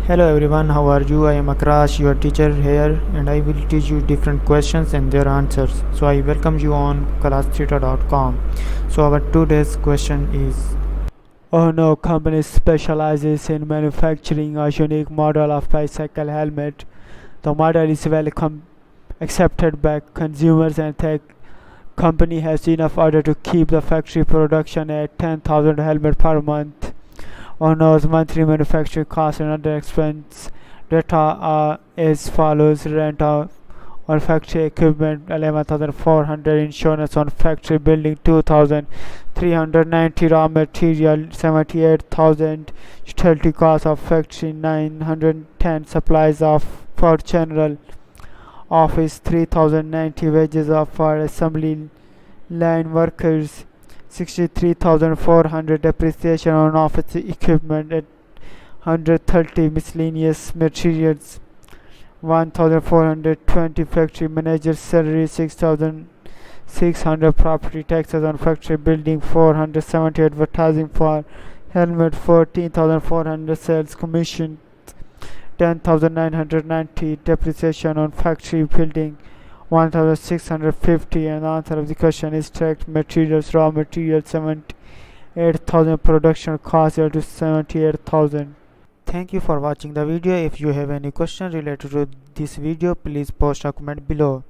Hello everyone, how are you? I am Akrash, your teacher here, and I will teach you different questions and their answers. So I welcome you on classtheta.com. So our today's question is: Ohno Company specializes in manufacturing a unique model of bicycle helmet. The model is accepted by consumers, and the company has enough order to keep the factory production at 10,000 helmets per month. Ohno's monthly manufacturing cost and other expense data are as follows: rent on factory equipment 11,400, insurance on factory building 2,390, raw material 78,000, utility cost of factory 910, supplies of for general office 3,090, wages of for assembly line workers 63,400, depreciation on office equipment at 130, miscellaneous materials 1,420, factory manager's salary 6,600, property taxes on factory building 470, advertising for helmet 14,400, sales commission 10,990, depreciation on factory building 1,650, and the answer of the question is direct materials, raw materials 78,000, production cost equal to 78,000. Thank you for watching the video. If you have any question related to this video, please post a comment below.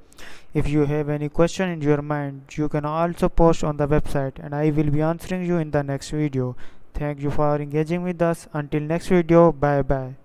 If you have any question in your mind, you can also post on the website and I will be answering you in the next video. Thank you for engaging with us. Until next video, bye bye.